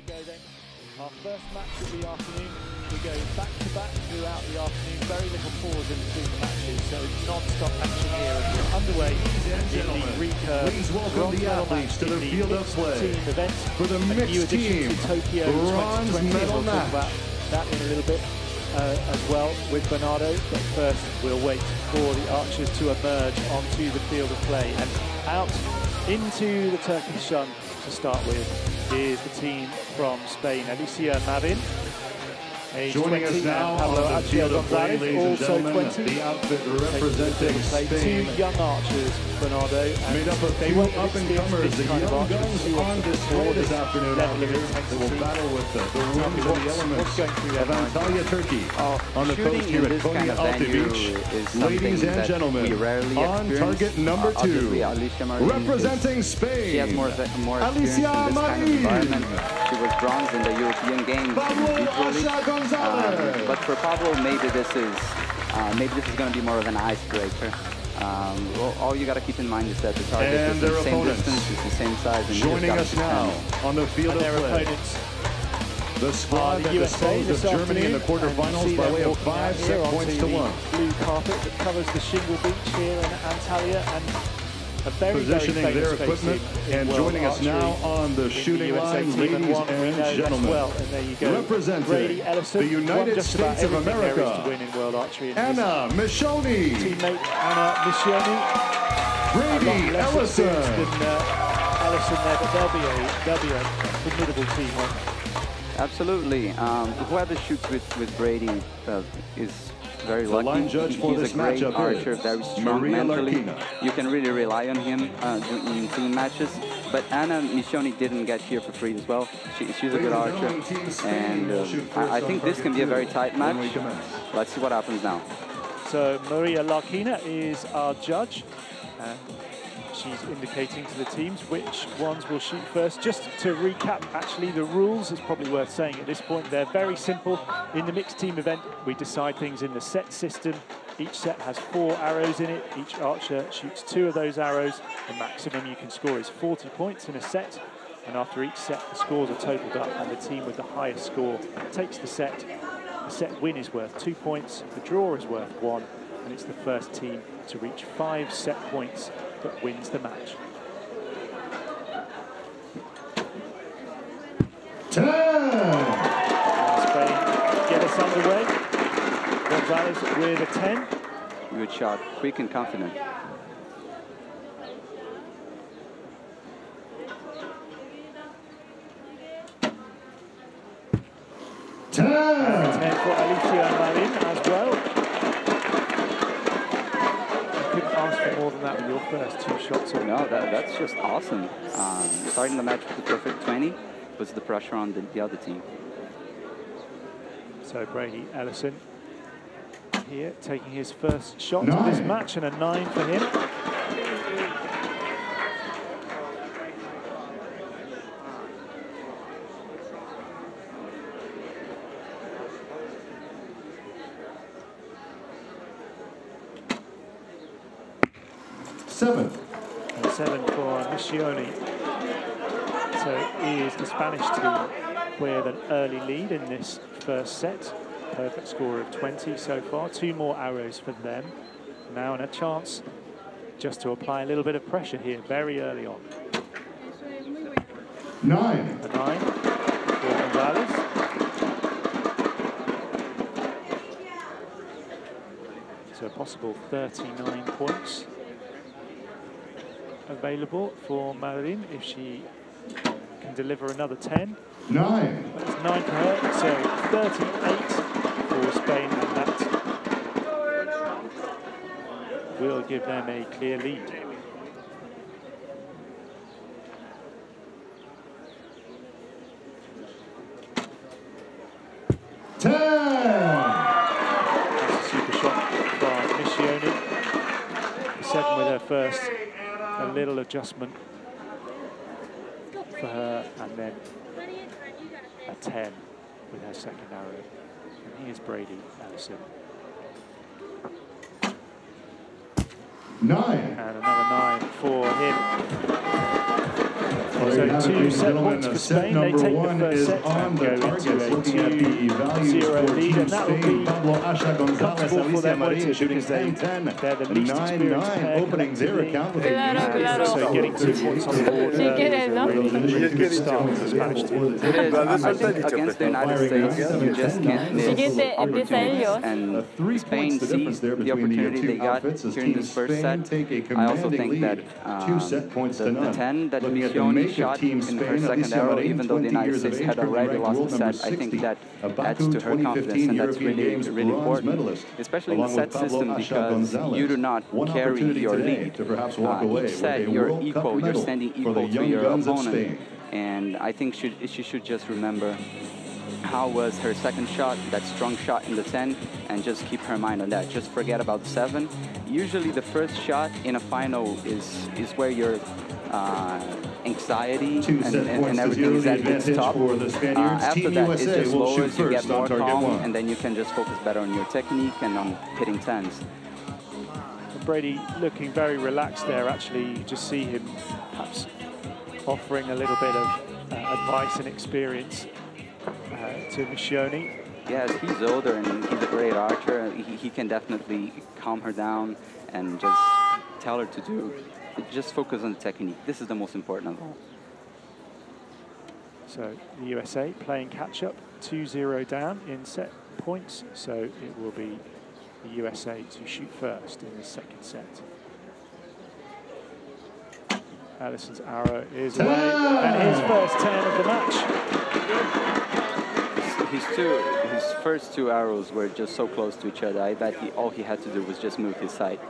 go then. Our first match of the afternoon. We go back to back throughout the afternoon. Very little pause in between the matches, so non-stop action here. We're underway in the Recurve. Please welcome the athletes to the field of play team event for the mixed team Tokyo bronze 2020. medal We'll talk about that in a little bit as well with Bernardo. But first, we'll wait for the archers to emerge onto the field of play and out into the Turkish sun. To start with is the team from Spain, Alicia and Marin. Joining us now Pablo, on the Acha, field of play, Gonzalez, ladies and also gentlemen, 20. the outfit representing Spain. Two young archers, Bernardo. Made up of two up-and-comers, the young guns on display this afternoon out here will battle with the winds and the elements of Antalya, Turkey, on the coast here at Konya Alti Beach. Ladies and gentlemen, on target number 2, representing Spain, she has more experience Alicia, in this kind of environment. She was bronze in the European Games Pablo, individually. Acha, Gonzalez. But for Pablo, maybe this is going to be more of an icebreaker. All you got to keep in mind is that the target is the same distance, it's the same size. And joining us now on the field of play, the squad that disposed of Germany in the quarterfinals by way of 5 set points to 1. Blue carpet that covers the shingle beach here in Antalya, and a very, positioning their equipment and joining us now on the shooting line, ladies and gentlemen, and there you go. Representing Brady, Ellison, the United States of America, to win in world archery. Anna Miscione, teammate Anna Miscione, Brady, Ellison. Ellison there, but they'll be a formidable team. Absolutely. Whoever shoots with Brady is very the lucky. line judge for He's this a great matchup archer, is very strong mentally. You can really rely on him in team matches. But Anna Miscione didn't get here for free as well. She's a good archer, and I think this can be a very tight match. Let's see what happens now. So Maria Larkina is our judge. She's indicating to the teams which ones will shoot first. Just to recap, actually, the rules, it's probably worth saying at this point, they're very simple. In the mixed team event, we decide things in the set system. Each set has 4 arrows in it. Each archer shoots 2 of those arrows. The maximum you can score is 40 points in a set. And after each set, the scores are totaled up, and the team with the highest score takes the set. The set win is worth 2 points. The draw is worth 1. And it's the first team to reach 5 set points that wins the match. 10. Spain get us underway. Gonzalez with a 10. Good shot, quick and confident. 10. 10 for Alicia and Marin as well. Ask for more than that with your first 2 shots. No, that's just awesome. Starting the match with the perfect 20 puts the pressure on the other team. So Brady Ellison here taking his first shot of this match, and a 9 for him. Seven. And 7 for Miscione. So it is the Spanish team with an early lead in this first set. Perfect score of 20 so far. 2 more arrows for them. Now, and a chance just to apply a little bit of pressure here very early on. 9. A 9 for Gonzalez. So a possible 39 points available for Marin if she can deliver another 10. 9. That's 9 for her, so 38 for Spain, and that will give them a clear lead. That's a super shot from Miscione. 7 with her first. A little adjustment for her, and then a 10 with her second arrow. And here's Brady Ellison. 9. And another 9 for him. you have it, ladies and gentlemen. for Set Spain. number They take one the first is set on and the go targets. into Looking at the values 2-0 for lead, Team and that will Spain, be Pablo, Acha, Gonzalez, comfortable for Alicia, them, won't Marin it? shooting Because 10-10, they're the least experienced 9-9, pair opening their collectively. account with a Claro. So getting 2 points on the board is a really good start for the Spanish team. It is. I think against the United States, you just can't miss opportunities. And Spain seized the opportunity they got here in this first set. I also think that the 10 that Miscione shot in her second arrow, even though the United States had already lost the set, I think that adds to her confidence, and that's really, really important, especially in the set system, because you do not carry your lead. Each set, you're equal, you're standing equal to your opponent, and I think she should just remember how was her second shot, that strong shot in the 10, and just keep her mind on that. Just forget about the 7. Usually the first shot in a final is where your anxiety and everything is at its top. After that, it just lowers, you get more calm, and then you can just focus better on your technique and on hitting 10s. Brady looking very relaxed there. Actually, you just see him perhaps offering a little bit of advice and experience to Miscione. Yes, he's older and he's a great archer. He can definitely calm her down and just tell her to just focus on the technique. This is the most important of all. So the USA playing catch-up, 2-0 down in set points. So it will be the USA to shoot first in the second set. Ellison's arrow is away, and his first 10 of the match. His first 2 arrows were just so close to each other. I bet all he had to do was just move his sight.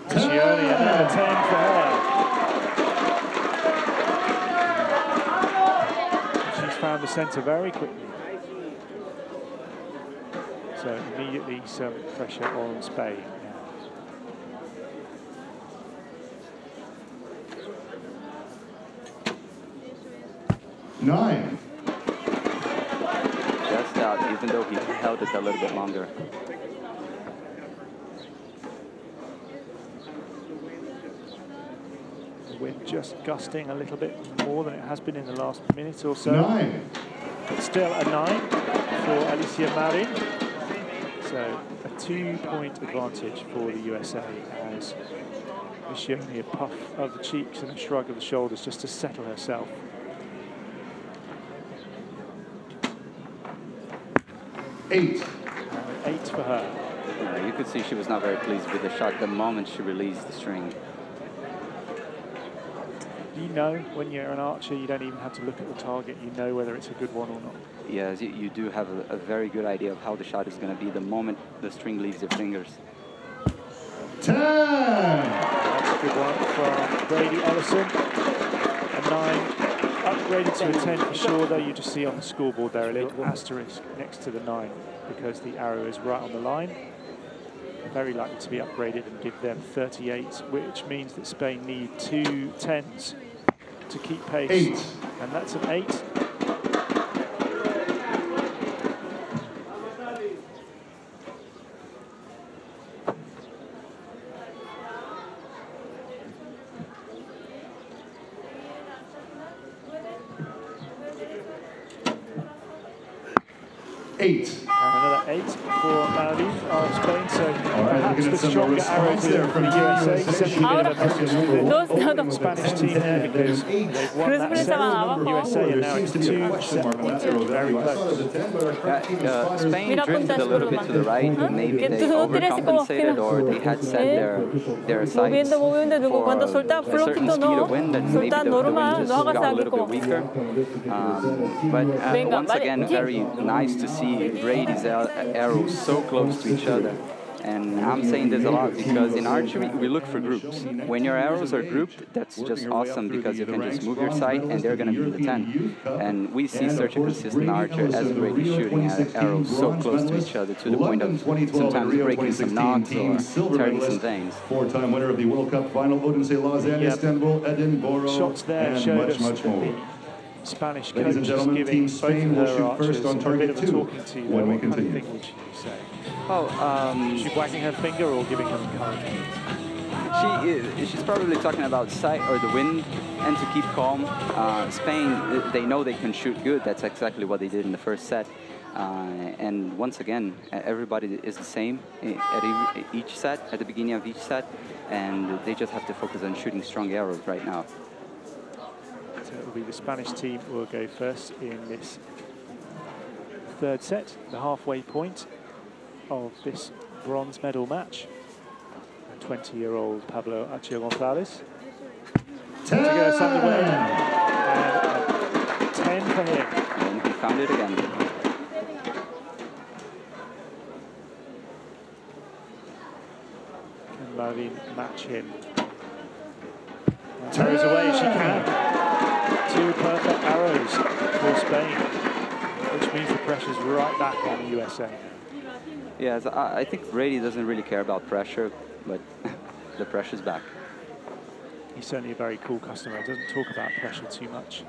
Miscione, another 10 for her. She's found the centre very quickly. So immediately some pressure on Spain. 9. Just out, even though he held it a little bit longer. The wind just gusting a little bit more than it has been in the last minute or so. 9. But still a 9 for Alicia Marin. So a 2-point advantage for the USA as Miscione a puff of the cheeks and a shrug of the shoulders just to settle herself. 8. 8 for her. You could see she was not very pleased with the shot the moment she released the string. You know, when you're an archer, you don't even have to look at the target. You know whether it's a good one or not. Yes, you do have a very good idea of how the shot is going to be the moment the string leaves your fingers. 10. That's a good one from Brady Ellison. A 9. Upgraded to a 10 for sure, though. You just see on the scoreboard there a little asterisk next to the 9 because the arrow is right on the line. Very likely to be upgraded and give them 38, which means that Spain need 2 10s to keep pace. 8. And that's an 8. Another 8 for Marin of Spain, so perhaps the stronger arrows there from the USA. Sending a bit of a message to the Spanish team there because they've won that set. USA and now it's 2 set points, very close. Spain drifted a little bit to the right. Maybe they overcompensated or they had set their sights for a certain speed of wind and maybe the wind just got a little bit weaker. But once again, very nice to see Brady's arrows so close to each other. And I'm saying this a lot because in archery, we look for groups. When your arrows are grouped, that's just awesome because you can just move your sight and they're going to be in the 10. And we see such a consistent archer as Brady shooting arrows so close to each other to the point of sometimes breaking some knots or turning some things. 4-time winner of the World Cup final, Odense, Lausanne, Istanbul, Edinburgh, shots there and showed much more. Spanish Ladies and coach gentlemen, giving Team Spain both will of her shoot first archers on target a bit of a 2 talking to. when we What kind of continue. thing would you say? Oh, is she wagging her finger or giving him encouragement? She's probably talking about sight or the wind and to keep calm. Spain, they know they can shoot good. That's exactly what they did in the first set. And once again, everybody is the same at each set, at the beginning of each set, and they just have to focus on shooting strong arrows right now. So it will be the Spanish team who will go first in this third set, the halfway point of this bronze medal match. 20-year-old Pablo Acha Gonzalez. To go underway, and 10 for him. And he found it again. Can Marin match him? And throws away if she can. 2 perfect arrows for Spain, which means the pressure's right back on the USA. Yes, I think Brady doesn't really care about pressure, but the pressure's back. He's certainly a very cool customer. Doesn't talk about pressure too much.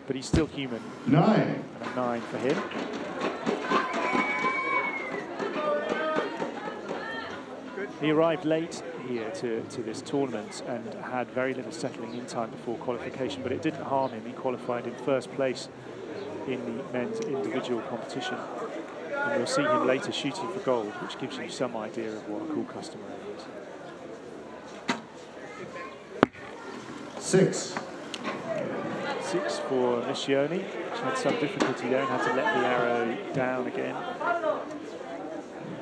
But he's still human. 9. And a 9 for him. He arrived late here to this tournament and had very little settling in time before qualification, but it didn't harm him. He qualified in first place in the men's individual competition. And you'll see him later shooting for gold, which gives you some idea of what a cool customer he is. 6. 6 for Miscione. She had some difficulty there and had to let the arrow down again.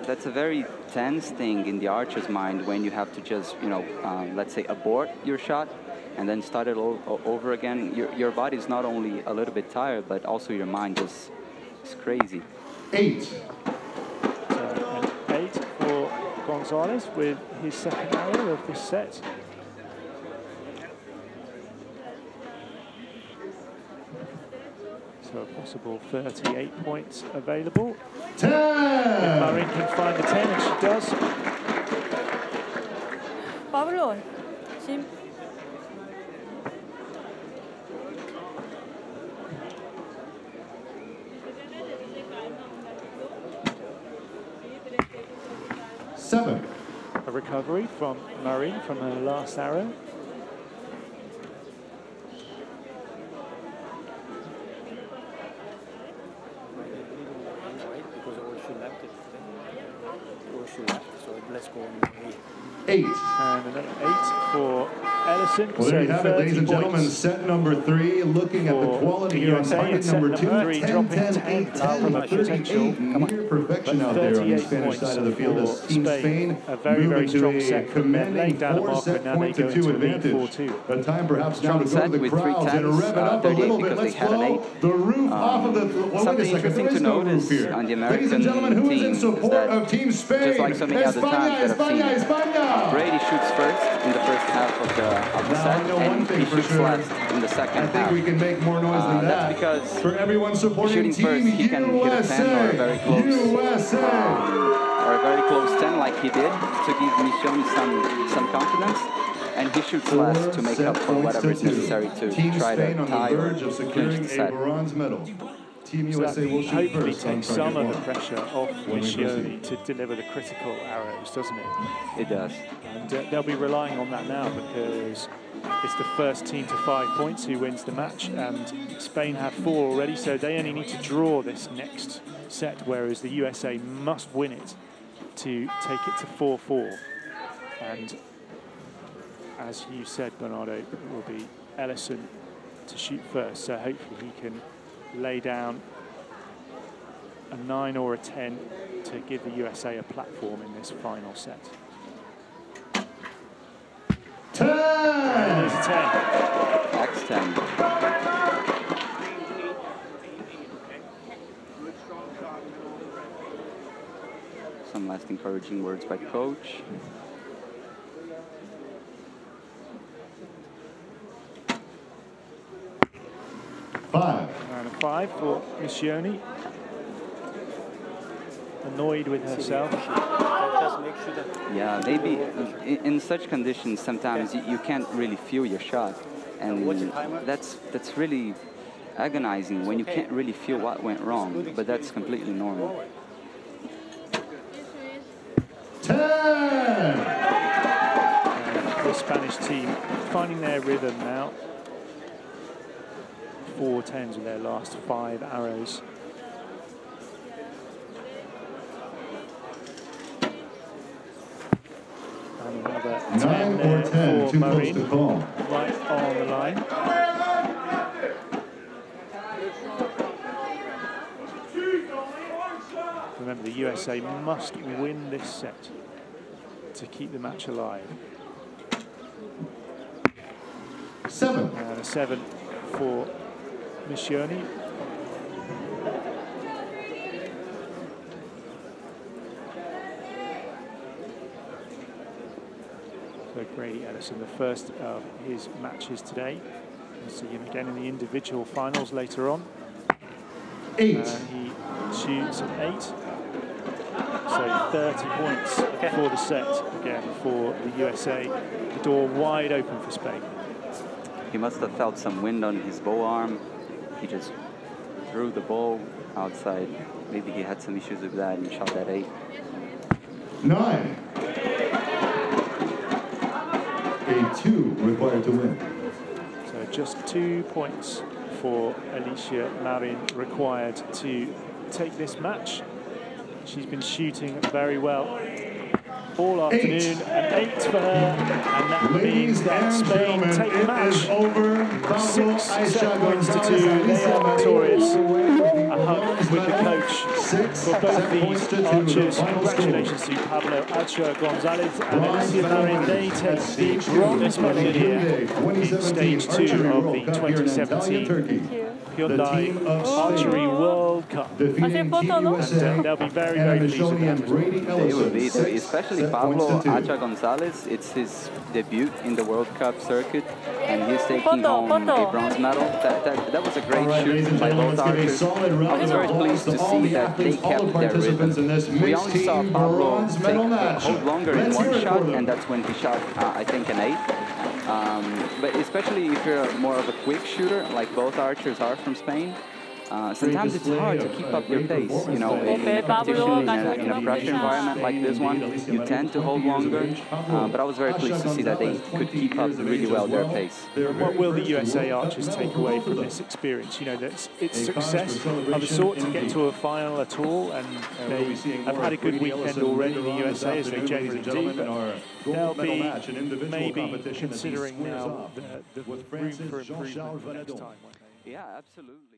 That's a very tense thing in the archer's mind when you have to just, you know, let's say abort your shot and then start it over again. Your body's not only a little bit tired, but also your mind just is crazy. 8. So an 8 for Gonzalez with his second arrow of this set. So a possible 38 points available. 10. If Marin can find the 10, and she does. Pablo, sí. A recovery from Marin from her last arrow. Eight. And another 8 for Ellison. Well, there you have it, ladies and gentlemen. Set number 3, looking at the quality on target number 2. 10, 10, 8, 10, 38. Near perfection out there on the Spanish side of the field as Team Spain moving to a commanding 4-set point-to-2 advantage. A time perhaps now to go to the crowds and rev it up a little bit. Let's blow the roof off of the... Well, something interesting to notice on the American team is that, just like so many other times that I've seen, Brady shoots first in the first half of the set, and he shoots last in the second half. I think we can make more noise than that. That's because for everyone supporting shooting first, he can hit a 10 or a very close, or a very close 10 like he did to give Miscione some confidence. And he shoots last to make up for whatever is necessary to try to tie or clinch the set. Team USA will shoot hopefully first. take some of the pressure off Miscione to deliver the critical arrows, doesn't it? It does. And they'll be relying on that now because it's the first team to 5 points who wins the match, and Spain have 4 already, so they only need to draw this next set, whereas the USA must win it to take it to 4-4. And as you said, Bernardo, it will be Ellison to shoot first, so hopefully he can lay down a 9 or a 10 to give the USA a platform in this final set. 10! And there's a 10. X10. Some last encouraging words by coach. Five. And a 5 for Miscione. Annoyed with herself. Yeah, maybe in such conditions sometimes you can't really feel your shot, and that's really agonizing when you can't really feel what went wrong, but that's completely normal. The Spanish team finding their rhythm now. 4 10s with their last 5 arrows. And another 10 there for Marin, right on the line. Remember, the USA must win this set to keep the match alive. 7. And a 7 for Miscione. So Brady Ellison, the first of his matches today. We'll see him again in the individual finals later on. 8. And he shoots an 8. So 30 points for the set again for the USA. The door wide open for Spain. He must have felt some wind on his bow arm. He just threw the ball outside. Maybe he had some issues with that and shot that 8. 9. A 2 required to win. So just 2 points for Alicia Marin required to take this match. She's been shooting very well all afternoon. An 8 for her, and that means that Spain take the match. 6 set points to 2. They are victorious. A hug with the coach for both these archers. Congratulations to Pablo, Acha, Gonzalez, and Alicia Marin. They take the bronze medal here in stage 2 of the 2017 Hyundai Archery World Cup. And they'll be very, very pleased with that. They will be, especially Pablo Acha Gonzalez. It's his debut in the World Cup circuit, and he's taking home a bronze medal. That was a great shoot by both archers. I was very pleased to see that they kept their rhythm. We only saw Pablo hold longer in one shot, and that's when he shot, I think, an 8. But especially if you're more of a quick shooter, like both archers are from Spain, sometimes it's hard to keep up your pace. You know, in a competition, in a pressure environment like this one, you tend to hold longer. But I was very pleased to see that they could keep up really well their pace. What will the USA archers take away from this experience? You know, that it's success of a sort to get to a final at all, and they have had a good weekend already in the USA, as they generally do. But they'll be maybe considering now the room for improvement next time. Yeah, absolutely.